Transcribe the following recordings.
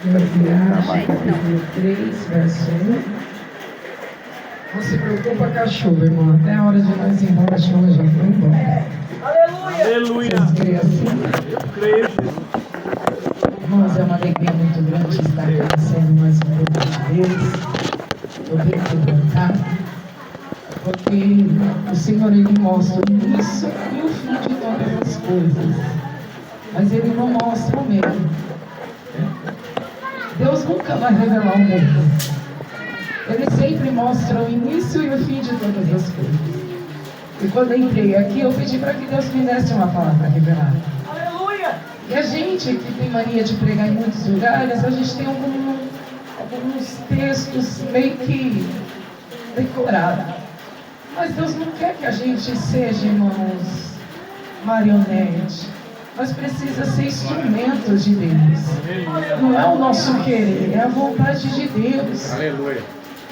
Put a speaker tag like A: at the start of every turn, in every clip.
A: Eclesiastes, capítulo 3, verso 1. Não se preocupa com a chuva, irmão. Até a hora de nós ir embora, a chuva já foi embora.
B: Aleluia! Aleluia!
A: Vocês creem assim?
B: Eu creio, Jesus.
A: Irmãos, é uma alegria muito grande estar conhecendo mais um pouco de Deus, poder cantar, porque o Senhor, Ele mostra o início e o fim de todas as coisas, mas Ele não mostra o meio. Deus nunca vai revelar o meio. Ele sempre mostra o início e o fim de todas as coisas. E quando eu entrei aqui, eu pedi para que Deus me desse uma palavra revelada. E a gente que tem mania de pregar em muitos lugares, a gente tem alguns textos meio que decorados. Mas Deus não quer que a gente seja, irmãos, marionete. Nós precisamos ser instrumentos de Deus. Não é o nosso querer, é a vontade de Deus.
B: Aleluia.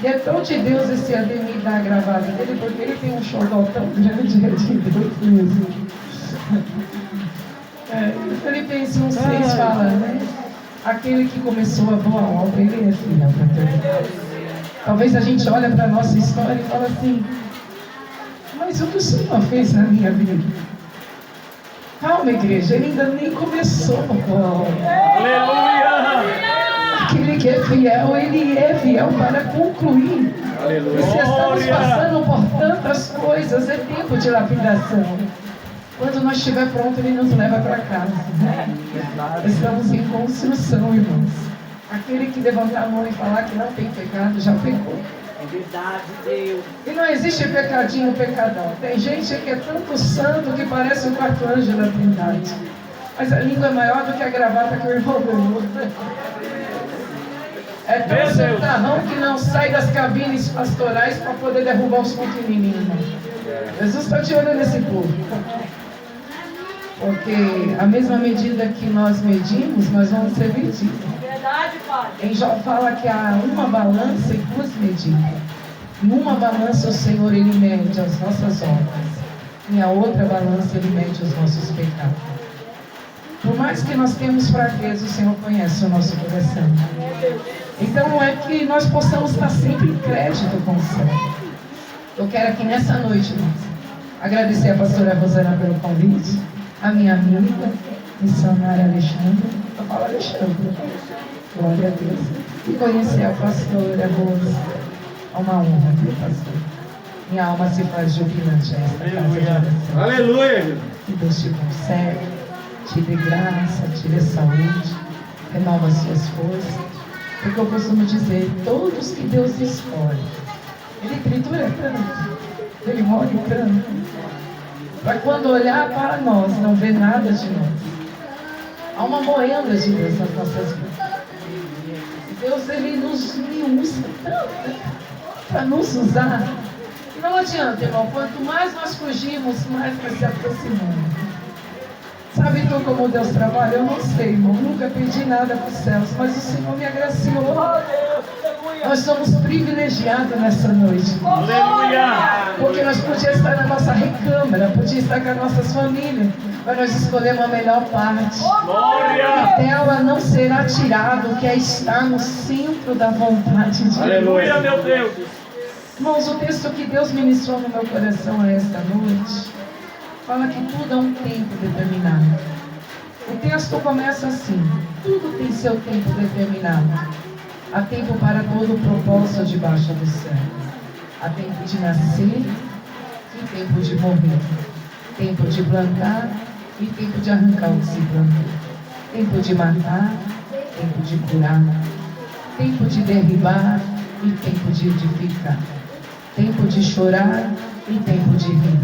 A: E é tão de Deus esse Ademir da gravada dele, porque ele tem um xodó tão grande, é de Deus mesmo. Filipenses 1,6 fala, né? Aquele que começou a boa obra, ele é fiel para terminar. Talvez a gente olhe para a nossa história e fala assim, mas o que o Senhor fez na minha vida? Calma, igreja, ele ainda nem começou a boa obra.
B: Aleluia!
A: Aquele que é fiel, ele é fiel para concluir.
B: Aleluia!
A: E se estamos passando por tantas coisas, é tempo de lapidação. Quando nós estiver pronto, Ele nos leva para casa. Estamos em construção, irmãos. Aquele que levantar a mão e falar que não tem pecado, já pecou.
C: É verdade, Deus.
A: E não existe pecadinho, pecadão. Tem gente que é tanto santo que parece o quarto anjo da Trindade. Mas a língua é maior do que a gravata que o irmão ganhou. É tão santarrão que não sai das cabines pastorais para poder derrubar os pequenininhos. Jesus está de olho nesse povo. Porque a mesma medida que nós medimos, nós vamos ser medidos.
C: Verdade, Pai.
A: Em Jó fala que há uma balança e duas medidas. Em uma balança o Senhor, Ele mede as nossas obras. Em a outra balança Ele mede os nossos pecados. Por mais que nós tenhamos fraqueza, o Senhor conhece o nosso coração. Então é que nós possamos estar sempre em crédito com o Senhor. Eu quero aqui nessa noite, irmãos, agradecer a pastora Rosana pelo convite, a minha amiga, missionária Alexandre, eu falo Alexandre, glória a Deus, e conhecer a pastora Rosa, é uma honra, viu, pastor? Minha alma se faz jubilante a esta casa de oração.
B: Aleluia!
A: Que Deus te conserve, te dê graça, te dê saúde, renova as suas forças, porque eu costumo dizer, todos que Deus escolhe, Ele tritura tanto, Ele molha tanto, para quando olhar para nós, não ver nada de nós. Há uma moenda de Deus nas nossas vidas. Deus, Ele nos usa tanto para nos usar. E não adianta, irmão, quanto mais nós fugimos, mais nós se aproximamos. Sabe então como Deus trabalha? Eu não sei, irmão, nunca pedi nada para os céus, mas o Senhor me agraciou. Nós somos privilegiados nessa noite.
B: Aleluia!
A: Porque nós podíamos estar na nossa recâmara, podíamos estar com as nossas famílias, mas nós escolhemos a melhor parte.
B: Glória!
A: E dela não será tirado, que é estar no centro da vontade de Deus.
B: Aleluia, meu Deus!
A: Irmãos, o texto que Deus ministrou no meu coração esta noite fala que tudo há um tempo determinado. O texto começa assim: tudo tem seu tempo determinado. Há tempo para todo o propósito debaixo do céu. Há tempo de nascer e tempo de morrer. Tempo de plantar e tempo de arrancar o que se plantou. Tempo de matar, tempo de curar. Tempo de derribar e tempo de edificar. Tempo de chorar e tempo de rir.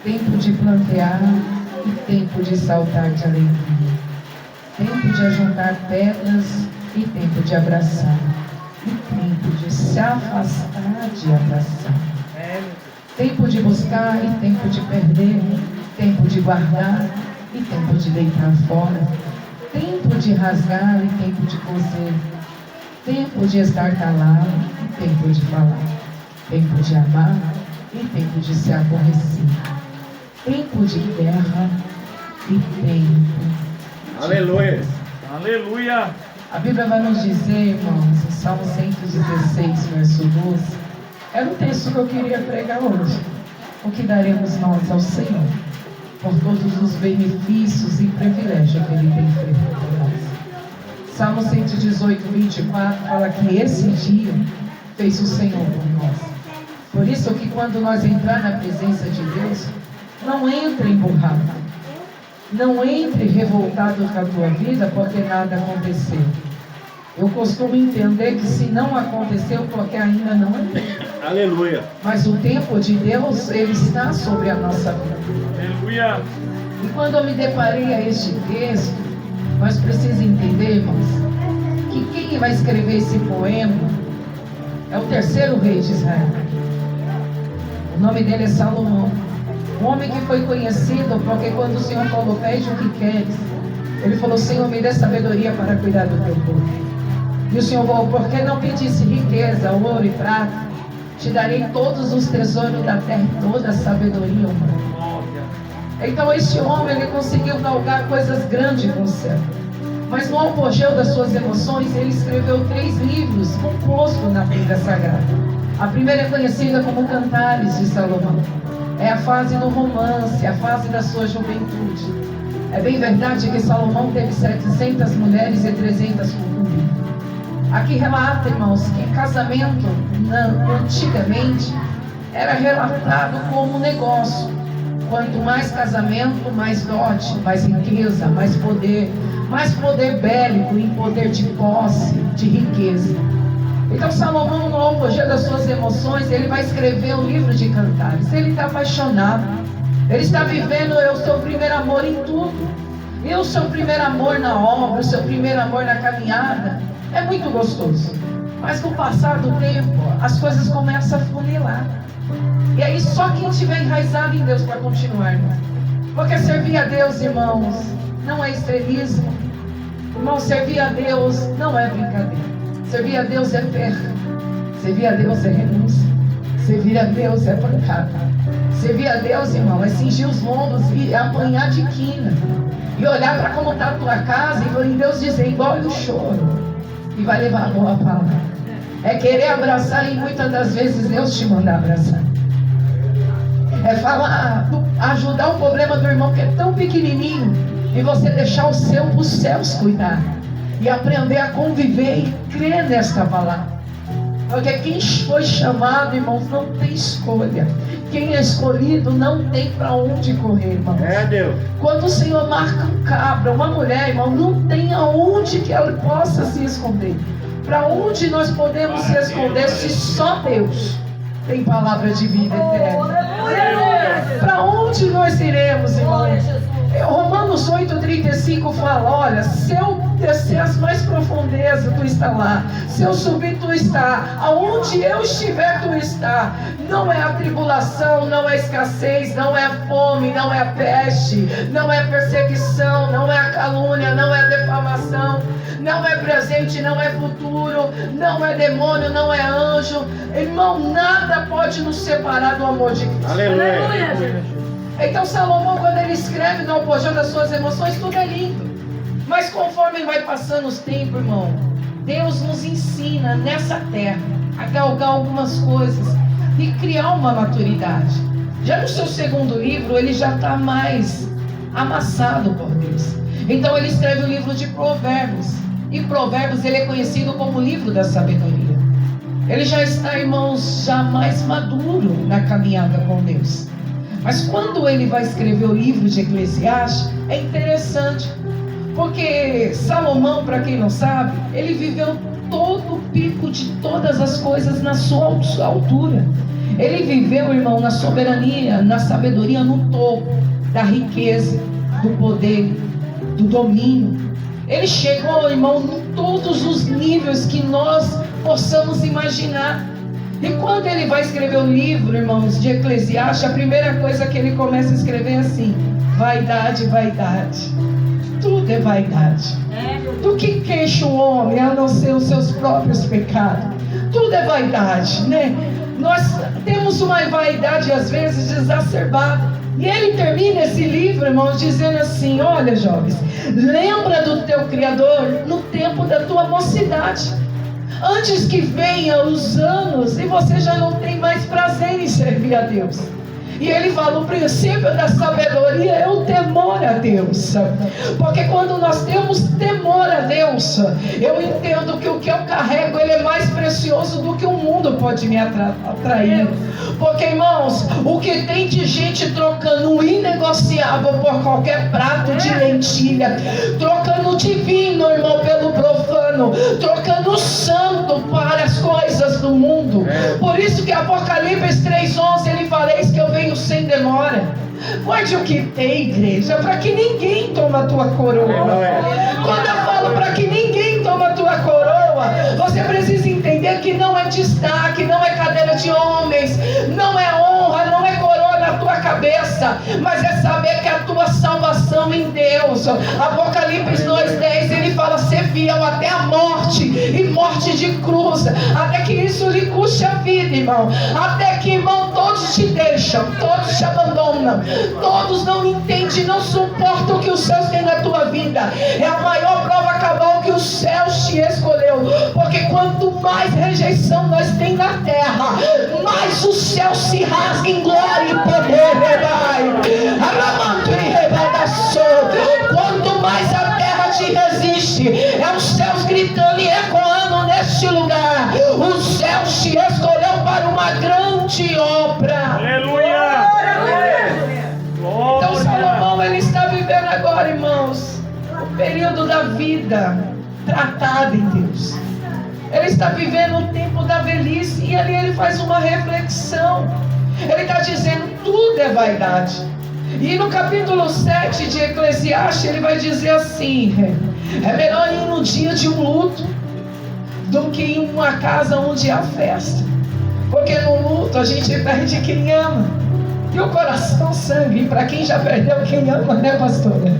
A: Tempo de plantear e tempo de saltar de alegria. Tempo de ajuntar pedras e tempo de abraçar. E tempo de se afastar de abraçar. Tempo de buscar e tempo de perder. Tempo de guardar e tempo de deitar fora. Tempo de rasgar e tempo de coser. Tempo de estar calado e tempo de falar. Tempo de amar e tempo de ser aborrecido. Tempo de guerra e tempo.
B: Aleluia! Aleluia!
A: A Bíblia vai nos dizer, irmãos, em Salmo 116, verso 12, era o texto que eu queria pregar hoje. O que daremos nós ao Senhor por todos os benefícios e privilégios que Ele tem feito por nós. Salmo 118, 24 fala que esse dia fez o Senhor por nós. Por isso que quando nós entrar na presença de Deus, não entre emburrado, não entre revoltado com a tua vida porque nada aconteceu. Eu costumo entender que se não aconteceu porque ainda não é.
B: Aleluia.
A: Mas o tempo de Deus, Ele está sobre a nossa vida.
B: Aleluia.
A: E quando eu me deparei a este texto, nós precisamos entender, irmãos, que quem vai escrever esse poema é o terceiro rei de Israel. O nome dele é Salomão. Um homem que foi conhecido porque quando o Senhor falou, pede o que queres, ele falou, Senhor, me dê sabedoria para cuidar do teu povo. E o Senhor falou, porque não pedisse riqueza, ouro e prata, te darei todos os tesouros da terra e toda a sabedoria humana. Então este homem, ele conseguiu galgar coisas grandes no céu. Mas no apogeu das suas emoções, ele escreveu 3 livros compostos na Bíblia Sagrada. A primeira é conhecida como Cantares de Salomão. É a fase do romance, a fase da sua juventude. É bem verdade que Salomão teve 700 mulheres e 300 concubinas. Aqui relata, irmãos, que casamento, antigamente, era relatado como negócio. Quanto mais casamento, mais dote, mais riqueza, mais poder bélico e poder de posse, de riqueza. Então Salomão, no apogeu das suas emoções, ele vai escrever um livro de Cantares. Ele está apaixonado, ele está vivendo o seu primeiro amor em tudo. E o seu primeiro amor na obra, o seu primeiro amor na caminhada, é muito gostoso. Mas com o passar do tempo, as coisas começam a funilar. E aí só quem estiver enraizado em Deus para continuar, irmão. Porque servir a Deus, irmãos, não é estrelismo. Irmão, servir a Deus não é brincadeira. Servir a Deus é fé. Servir a Deus é renúncia. Servir a Deus é pancada. Servir a Deus, irmão, é cingir os lombos e apanhar de quina. E olhar para como está a tua casa e Deus dizer, engole o choro. E vai levar a boa palavra. É querer abraçar e muitas das vezes Deus te manda abraçar. É falar, ajudar o problema do irmão que é tão pequenininho e você deixar o seu para os céus cuidar. E aprender a conviver e crer nesta palavra. Porque quem foi chamado, irmãos, não tem escolha. Quem é escolhido não tem para onde correr, irmãos.
B: É Deus.
A: Quando o Senhor marca um cabra, uma mulher, irmão, não tem aonde que ela possa se esconder. Para onde nós podemos se esconder se só Deus tem palavra de vida eterna? Para onde nós iremos, irmão? Romanos 8,35 fala, olha, se eu descer as mais profundezas, tu está lá. Se eu subir, tu está. Aonde eu estiver, tu está. Não é a tribulação, não é a escassez, não é a fome, não é a peste, não é a perseguição, não é a calúnia, não é a defamação, não é presente, não é futuro, não é demônio, não é anjo. Irmão, nada pode nos separar do amor de Cristo.
B: Aleluia.
A: Então Salomão, quando ele escreve no apogeu das suas emoções, tudo é lindo. Mas conforme vai passando os tempos, irmão, Deus nos ensina nessa terra a galgar algumas coisas e criar uma maturidade. Já no seu segundo livro, ele já está mais amassado por Deus. Então ele escreve o livro de Provérbios. E Provérbios, ele é conhecido como o livro da sabedoria. Ele já está, irmãos, já mais maduro na caminhada com Deus. Mas quando ele vai escrever o livro de Eclesiastes, é interessante. Porque Salomão, para quem não sabe, ele viveu todo o pico de todas as coisas na sua altura. Ele viveu, irmão, na soberania, na sabedoria, no topo da riqueza, do poder, do domínio. Ele chegou, irmão, em todos os níveis que nós possamos imaginar. E quando ele vai escrever o livro, irmãos, de Eclesiastes, a primeira coisa que ele começa a escrever é assim: vaidade, vaidade. Tudo é vaidade. Do que queixa o homem a não ser os seus próprios pecados? Tudo é vaidade, né? Nós temos uma vaidade às vezes exacerbada. E ele termina esse livro, irmãos, dizendo assim: olha, jovens, lembra do teu Criador no tempo da tua mocidade, antes que venham os anos e você já não tem mais prazer em servir a Deus. E ele fala: o princípio da sabedoria é o temor a Deus. Porque quando nós temos temor a Deus, eu entendo que o que eu carrego, ele é mais precioso do que o mundo pode me atrair. Porque, irmãos, o que tem de gente trocando o inegociável por qualquer prato de lentilha, trocando o divino, irmão, pelo profano, trocando o santo para as coisas do mundo. Por isso que Apocalipse 3:11 ele fala: eis que eu venho sem demora. Guarde o que tem, igreja, para que ninguém toma a tua coroa. Quando eu falo para que ninguém toma a tua coroa, você precisa entender que não é destaque, não é cadeira de homens, não é honra, não é coroa na tua cabeça, mas é saber que a tua salvação em Deus. Apocalipse 2:10 ele fala: ser fiel até a morte, e morte de cruz, até que isso lhe custe a vida, irmão. Até que, irmão, todos te deixam, todos te abandonam, todos não entendem, não suportam o que os céus têm na tua vida. É a maior prova cabal que os céus te escolheu, porque quanto mais rejeição nós tem na terra, mais o céu se rasga em glória e poder. Quanto mais a terra te resiste, é os céus gritando e ecoando neste lugar: o céu te escolheu para uma grande obra.
B: Aleluia!
A: Então Salomão, ele está vivendo agora, irmãos, o período da vida tratada em Deus. Ele está vivendo o tempo da velhice, e ali ele faz uma reflexão. Ele está dizendo: tudo é vaidade. E no capítulo 7 de Eclesiastes ele vai dizer assim: é melhor ir no dia de um luto do que em uma casa onde há festa. Porque no luto a gente perde quem ama, e o coração sangue para quem já perdeu quem ama, né, pastora?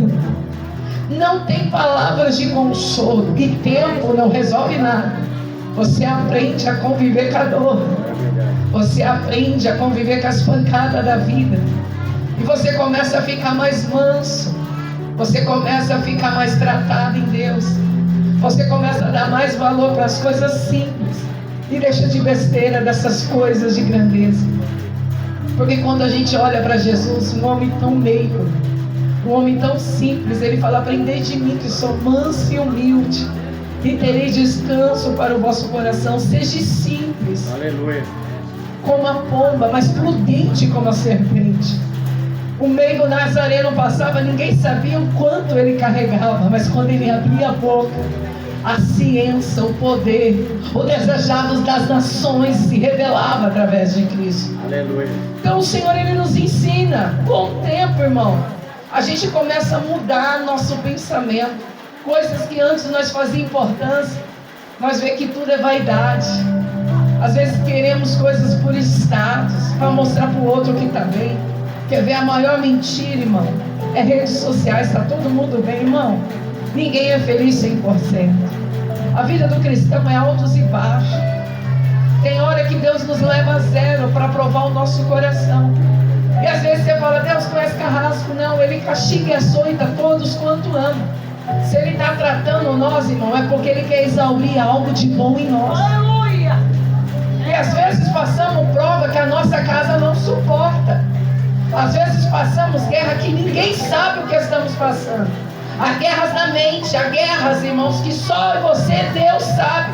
A: Não tem palavras de consolo, e tempo não resolve nada. Você aprende a conviver com a dor, você aprende a conviver com as pancadas da vida, e você começa a ficar mais manso, você começa a ficar mais tratado em Deus, você começa a dar mais valor para as coisas simples, e deixa de besteira dessas coisas de grandeza. Porque quando a gente olha para Jesus, um homem tão meigo, um homem tão simples, ele fala: aprendei de mim que sou manso e humilde, e terei descanso para o vosso coração. Seja simples,
B: Aleluia,
A: como a pomba, mas prudente como a serpente. O meigo nazareno passava, ninguém sabia o quanto ele carregava, mas quando ele abria a boca, a ciência, o poder, o desejável das nações se revelava através de Cristo.
B: aleluia.
A: Então o Senhor, ele nos ensina. Com o tempo, irmão, a gente começa a mudar nosso pensamento. Coisas que antes nós fazíamos importância, nós vemos que tudo é vaidade. Às vezes queremos coisas por status, para mostrar para o outro que está bem. Quer ver a maior mentira, irmão? É redes sociais, está todo mundo bem, irmão? Ninguém é feliz 100%. A vida do cristão é altos e baixos. Tem hora que Deus nos leva a zero para provar o nosso coração. E às vezes você fala: Deus conhece carrasco. Não, Ele castiga e açoita todos quanto ama. Se Ele está tratando nós, irmão, é porque Ele quer exaurir algo de bom em nós.
C: Aleluia!
A: E às vezes passamos prova que a nossa casa não suporta. Às vezes passamos guerra que ninguém sabe o que estamos passando. Há guerras na mente, há guerras, irmãos, que só você, Deus, sabe.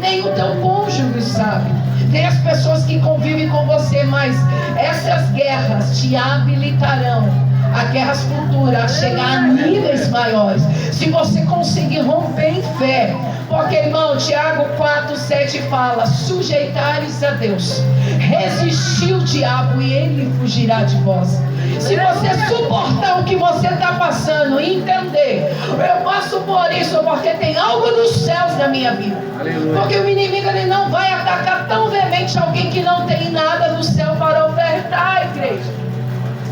A: Nem o teu cônjuge sabe, nem as pessoas que convivem com você. Mas essas guerras te habilitarão a guerras futuras, a chegar a níveis maiores, se você conseguir romper em fé. Porque, irmão, Tiago 4:7 fala: sujeitares a Deus, resistir o diabo e ele fugirá de vós. Se você suportar o que você está passando e entender: eu passo por isso porque tem algo dos céus na minha vida. Aleluia. Porque o inimigo, ele não vai atacar tão veemente alguém que não tem nada do céu para ofertar, igreja.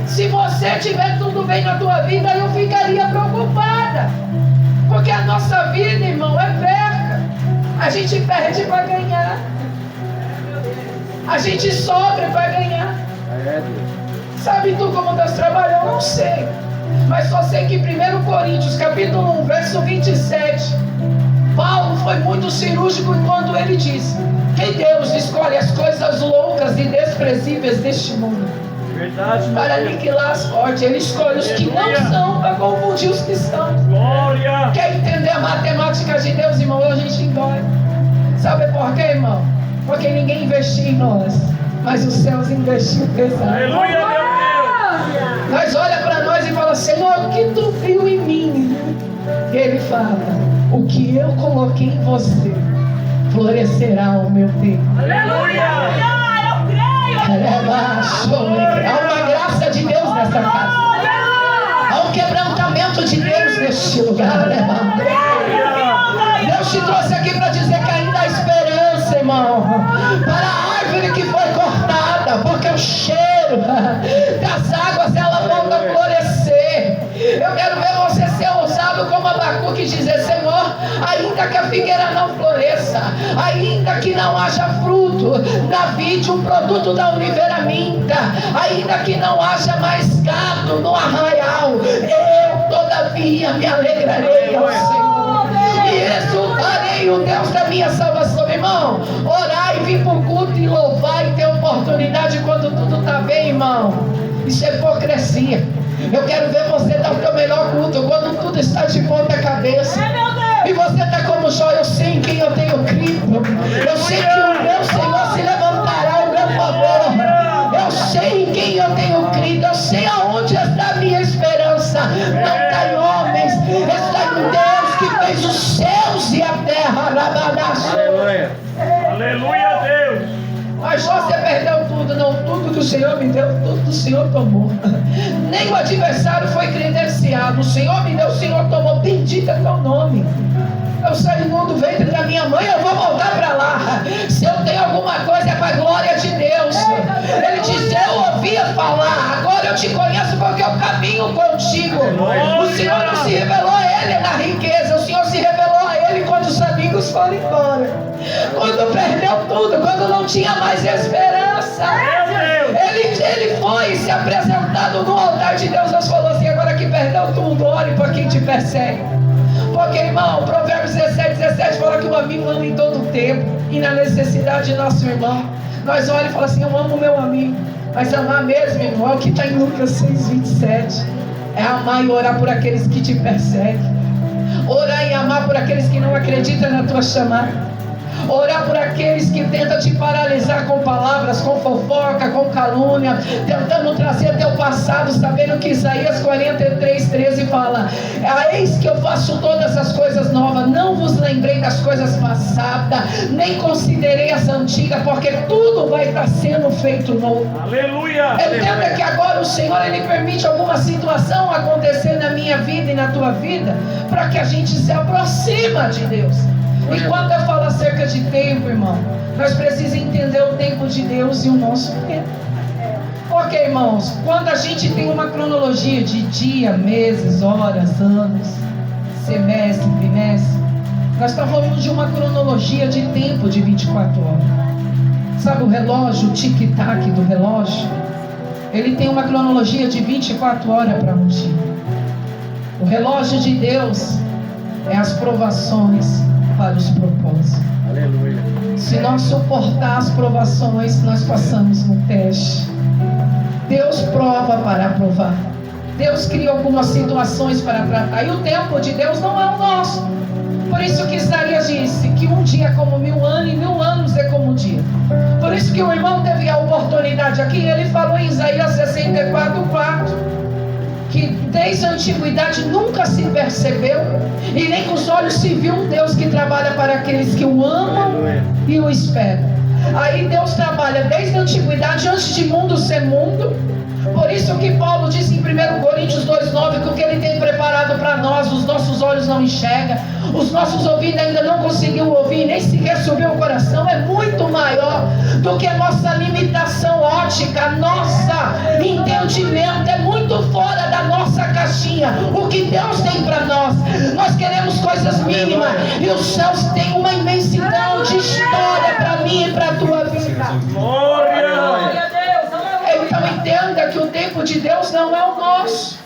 A: Se você tiver tudo bem na tua vida, eu ficaria preocupada. Porque a nossa vida, irmão, é perca. A gente perde para ganhar. A gente sofre para ganhar. Sabe tu como Deus trabalha? Eu não sei. Mas só sei que em 1 Coríntios, capítulo 1, verso 27, Paulo foi muito cirúrgico quando ele disse que Deus escolhe as coisas loucas e desprezíveis deste mundo para aniquilar as fortes. Ele escolhe os que não são para confundir os que são.
B: Glória!
A: Quer entender a matemática de Deus, irmão? A gente engole. Sabe por quê, irmão? Porque ninguém investiu em nós, mas os céus investiu pesado.
B: Aleluia, meu Deus!
A: Mas olha para nós e fala: Senhor, o que tu viu em mim? E ele fala: o que eu coloquei em você florescerá ao meu tempo.
B: Aleluia!
A: Há uma graça de Deus nessa casa. Há um quebrantamento de Deus neste lugar. Deus te trouxe aqui para dizer que ainda há esperança, irmão, para a árvore que foi cortada, porque o cheiro das águas ela volta a florescer. Eu quero ver você ser ousado como Abacuque e dizer: Senhor, ainda que a figueira não floresça, ainda que não haja fruto na vide, um produto da oliveira minta, ainda que não haja mais gado no arraial, eu todavia me alegrarei ao Senhor e exultarei o Deus da minha salvação. Irmão, orar e vir para o culto e louvar e ter oportunidade quando tudo está bem, irmão, isso é hipocrisia. Eu quero ver você dar o teu melhor culto quando tudo está de ponta cabeça. E você está como Jó: eu sei em quem eu tenho crido. Eu sei que o meu Senhor se levantará ao meu favor. Eu sei em quem eu tenho crido. Eu sei aonde está a minha esperança. Não está em homens, está em Deus que fez os céus e a terra.
B: Aleluia! Aleluia, Deus!
A: Mas você perdeu tudo. Não, tudo que o Senhor me deu, tudo o Senhor tomou. Nem o adversário foi credenciado. O Senhor me deu, o Senhor tomou. Bendito é teu nome. Eu saí do ventre da minha mãe, eu vou voltar para lá. Se eu tenho alguma coisa é para a glória de Deus. Ele disse: eu ouvia falar, agora eu te conheço porque eu caminho contigo. O Senhor não se revelou a ele na riqueza, o Senhor se revelou a ele quando os amigos foram embora, quando perdeu tudo, quando não tinha mais esperança. Ele foi se apresentado no altar de Deus. Deus falou assim: agora que perdeu tudo, ore para quem te persegue. Porque, irmão, Provérbios 17 fala que o amigo ama em todo o tempo e na necessidade de nosso irmão. Nós olhamos e falamos assim: eu amo meu amigo. Mas amar mesmo, irmão, é o que está em Lucas 6:27. É amar e orar por aqueles que te perseguem. Orar e amar por aqueles que não acreditam na tua chamada. Orar por aqueles que tentam te paralisar com palavras, com fofoca, com calúnia, tentando trazer teu passado, sabendo que Isaías 43:13 fala: eis que eu faço todas as coisas novas, não vos lembrei das coisas passadas, nem considerei as antigas, porque tudo vai estar sendo feito novo.
B: Aleluia!
A: Entenda que agora o Senhor, Ele permite alguma situação acontecer na minha vida e na tua vida, para que a gente se aproxima de Deus. E quando eu falo acerca de tempo, irmão, nós precisamos entender o tempo de Deus e o nosso tempo. Ok, irmãos, quando a gente tem uma cronologia de dia, meses, horas, anos, semestre, bimestre, nós estamos falando de uma cronologia de tempo de 24 horas. Sabe o relógio, o tic-tac do relógio? Ele tem uma cronologia de 24 horas para um dia. O relógio de Deus é as provações para os propósitos.
B: Aleluia.
A: Se nós suportar as provações, nós passamos no teste. Deus prova para aprovar. Deus cria algumas situações para tratar. E o tempo de Deus não é o nosso. Por isso que Isaías disse que um dia é como 1000 anos e 1000 anos é como um dia. Por isso que o irmão teve a oportunidade aqui. Ele falou em Isaías 64:4. Que desde a antiguidade nunca se percebeu e nem com os olhos se viu um Deus que trabalha para aqueles que o amam e o esperam. Aí Deus trabalha desde a antiguidade, antes de mundo ser mundo. Por isso que Paulo disse em 1 Coríntios 2:9 que o que Ele tem preparado para nós, os nossos olhos não enxergam, os nossos ouvidos ainda não conseguiu ouvir, nem sequer subiu o coração, é muito maior do que a nossa limitação ótica, nossa entendimento, é muito fora da nossa caixinha. O que Deus tem para nós, nós queremos coisas mínimas, e os céus têm uma imensidão de história para mim e para a tua vida.
B: Glória!
A: Então entenda que o tempo de Deus não é o nosso.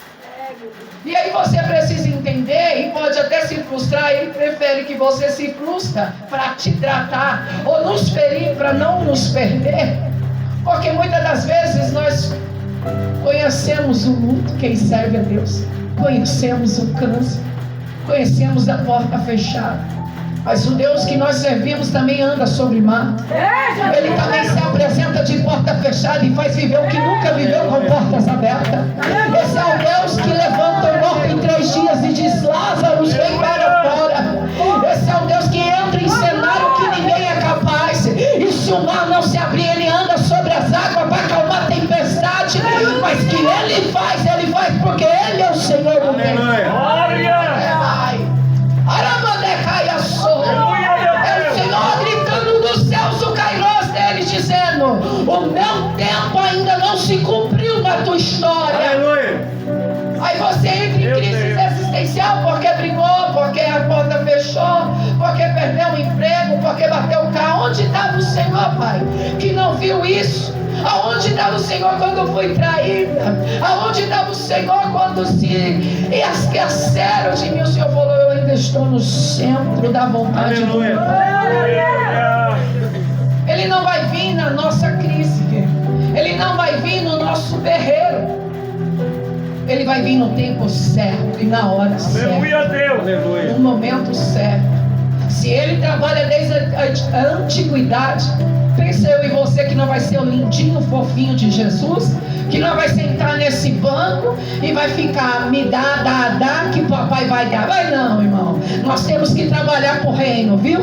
A: E aí você precisa entender, e pode até se frustrar, ele prefere que você se frustra para te tratar, ou nos ferir para não nos perder. Porque muitas das vezes nós conhecemos o mundo, quem serve a Deus, conhecemos o câncer, conhecemos a porta fechada. Mas o Deus que nós servimos também anda sobre mar. Ele também se apresenta de porta fechada e faz viver o que nunca viveu com portas abertas. Esse é o Deus que levanta o morto em 3 dias e diz: Lázaro, vem para fora. Esse é o Deus que entra em cenário que ninguém é capaz. E se o mar não se abrir, ele anda sobre as águas para acalmar a tempestade. Mas que ele faz porque ele é o Senhor do tempo. É o Senhor gritando dos céus o Kairos dele, dizendo: o meu tempo ainda não se cumpriu na tua história.
B: Aleluia.
A: Aí você entra em crise existencial porque brigou, porque a porta fechou, porque perdeu o emprego, porque bateu o carro. Onde estava o Senhor, Pai, que não viu isso? Aonde estava o Senhor quando eu fui traída? Aonde estava o Senhor quando se esqueceram de mim? O Senhor falou: eu ainda estou no centro da vontade do Pai. Ele não vai vir na nossa crise, ele não vai vir no nosso berreiro. Ele vai vir no tempo certo e na hora certa.
B: Aleluia, Deus.
A: No momento certo. Se ele trabalha desde a antiguidade, pensa eu e você que não vai ser o lindinho fofinho de Jesus, que não vai sentar nesse banco e vai ficar, me dá, que papai vai dar. Vai não, irmão. Nós temos que trabalhar pro reino, viu?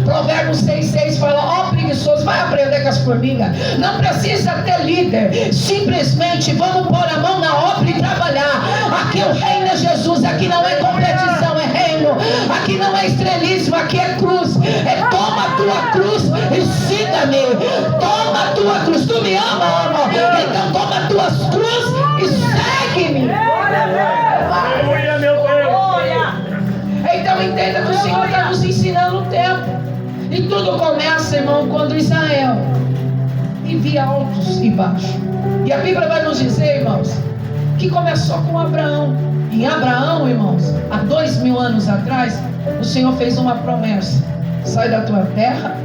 A: Provérbios 6,6 fala: ó preguiçoso, vai aprender com as formigas. Não precisa ter líder, simplesmente vamos pôr a mão na obra e trabalhar. Aqui o reino é Jesus, aqui não é competição, é reino. Aqui não é estrelismo, aqui é cruz. É toma a tua cruz e siga-me. Toma a tua cruz. Tu me ama? Então toma as tuas cruzes e segue-me.
B: Aleluia, meu Deus.
A: Então entenda que o Senhor está nos ensinando o tempo. E tudo começa, irmão, quando Israel vivia altos e baixos. E a Bíblia vai nos dizer, irmãos, que começou com Abraão. Em Abraão, irmãos, há 2000 anos atrás, o Senhor fez uma promessa: sai da tua terra,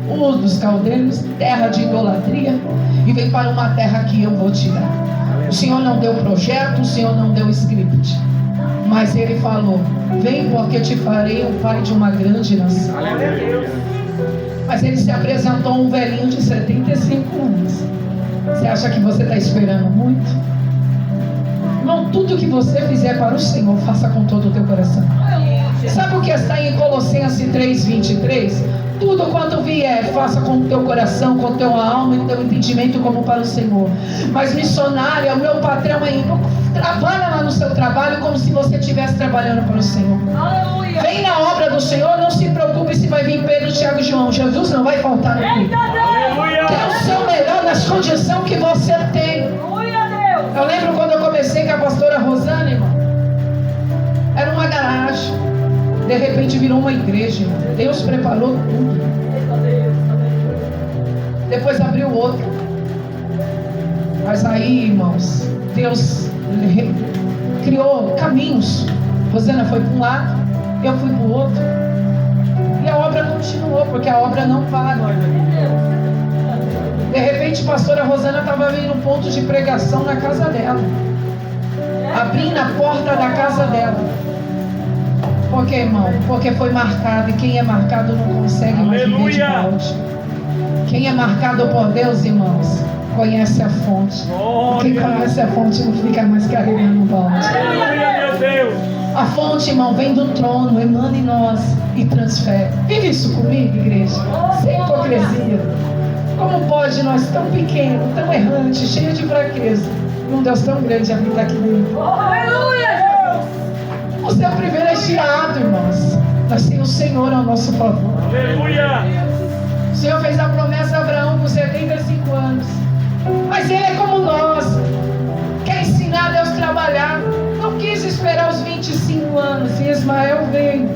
A: Ur dos caldeus, terra de idolatria, e vem para uma terra que eu vou te dar. O Senhor não deu projeto, o Senhor não deu script, mas Ele falou: vem, porque te farei o pai de uma grande nação. Mas Ele se apresentou um velhinho de 75 anos. Você acha que você está esperando muito? Irmão, tudo que você fizer para o Senhor, faça com todo o teu coração. Sabe o que está em Colossenses 3,23? Tudo quanto vier, faça com o teu coração, com a tua alma e o teu entendimento como para o Senhor. Mas missionária, o meu patrão aí, trabalha lá no seu trabalho como se você estivesse trabalhando para o Senhor. Aleluia. Vem na obra do Senhor, não se preocupe se vai vir Pedro, Tiago e João. Jesus não vai faltar no culto. Dê o seu melhor nas condições que você tem. Eu lembro quando eu comecei com a pastora Rosana, irmão. Era uma garagem. De repente virou uma igreja, irmão. Deus preparou tudo. Depois abriu outra. Mas aí, irmãos, Deus criou caminhos. Rosana foi para um lado, eu fui para o outro. E a obra continuou, porque a obra não para. De repente, a pastora Rosana estava vindo um ponto de pregação na casa dela, abrindo a porta da casa dela. Por quê, irmão? Porque foi marcado, e quem é marcado não consegue mais viver de balde. Quem é marcado por Deus, irmãos, conhece a fonte. Quem conhece a fonte não fica mais carregando o balde.
B: Aleluia, meu Deus.
A: A fonte, irmão, vem do trono, emana em nós e transfere. Vive isso comigo, igreja, sem hipocrisia. Como pode nós, tão pequenos, tão errantes, cheios de fraqueza, um Deus tão grande habitar aqui dentro? Aleluia! Você é privilegiado, irmãos. Nós temos o Senhor ao nosso favor.
B: Aleluia!
A: O Senhor fez a promessa a Abraão com 75 anos. Mas ele é como nós. Quer ensinar Deus a trabalhar. Não quis esperar os 25 anos. E Ismael veio.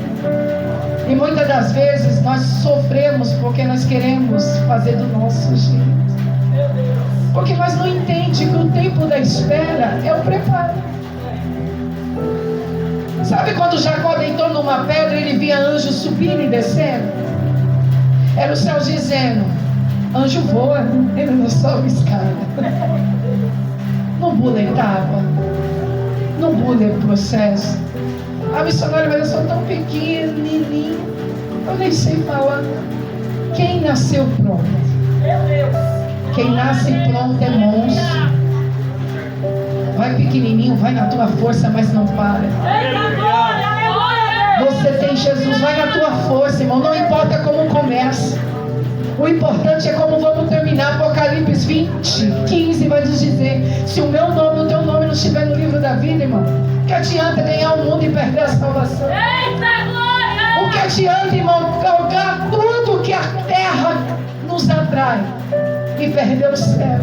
A: E muitas das vezes nós sofremos porque nós queremos fazer do nosso jeito. Meu Deus. Porque nós não entendemos que o tempo da espera é o preparo. Sabe quando Jacó deitou numa pedra, ele via anjos subindo e descendo? Era o céu dizendo: anjo voa, ele não sobe escada. Não bula etapa, não bula processo. A missionária, mas eu sou tão pequenininho, eu nem sei falar. Quem nasceu pronto? Quem nasce pronto é monstro. Vai pequenininho, vai na tua força, mas não para. Você tem Jesus, vai na tua força, irmão. Não importa como começa, o importante é como vamos terminar. Apocalipse 20:15 vai nos dizer: se o meu nome, o teu nome não estiver no livro da vida, irmão, que adianta ganhar o mundo e perder a salvação? O que adianta, irmão, galgar tudo que a terra nos atrai e perder o céu?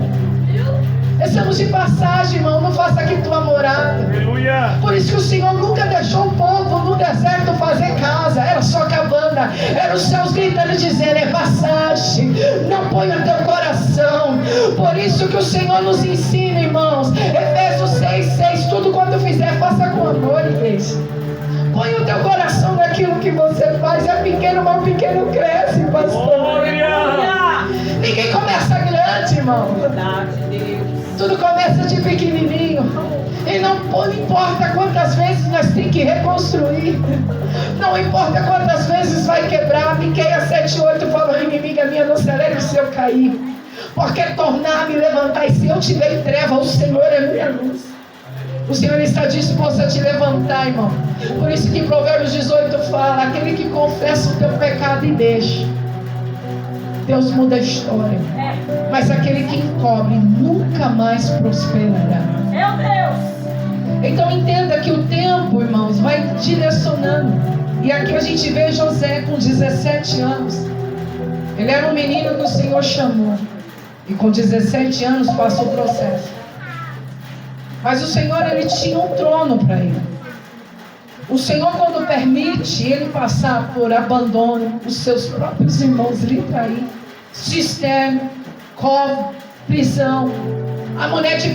A: Estamos de passagem, irmão. Não faça aqui tua morada.
B: Aleluia.
A: Por isso que o Senhor nunca deixou o povo no deserto fazer casa. Era só cabana. Era os céus gritando, dizendo: é passagem. Não ponha o teu coração. Por isso que o Senhor nos ensina, irmãos. Efésios 6:6. Tudo quanto fizer, faça com amor, igreja. Põe o teu coração naquilo que você faz. É pequeno, mas o pequeno cresce, pastor.
B: Glória.
A: Ninguém começa grande, irmão. Tudo começa de pequenininho. E não importa quantas vezes nós temos que reconstruir. Não importa quantas vezes vai quebrar. Miqueias 7:8 falou: inimiga minha, não acelere o seu cair. Porque tornar-me levantar. E se eu tiver em treva, o Senhor é minha luz. O Senhor está disposto a te levantar, irmão. Por isso que Provérbios 18 fala: aquele que confessa o teu pecado e deixa, Deus muda a história. Mas aquele que encobre nunca mais prosperará.
C: Meu Deus!
A: Então entenda que o tempo, irmãos, vai direcionando. E aqui a gente vê José com 17 anos. Ele era um menino que o Senhor chamou. E com 17 anos passou o processo. Mas o Senhor, ele tinha um trono para ele. O Senhor, quando permite ele passar por abandono, os seus próprios irmãos lhe trair, cisterna, cova, prisão, a mulher de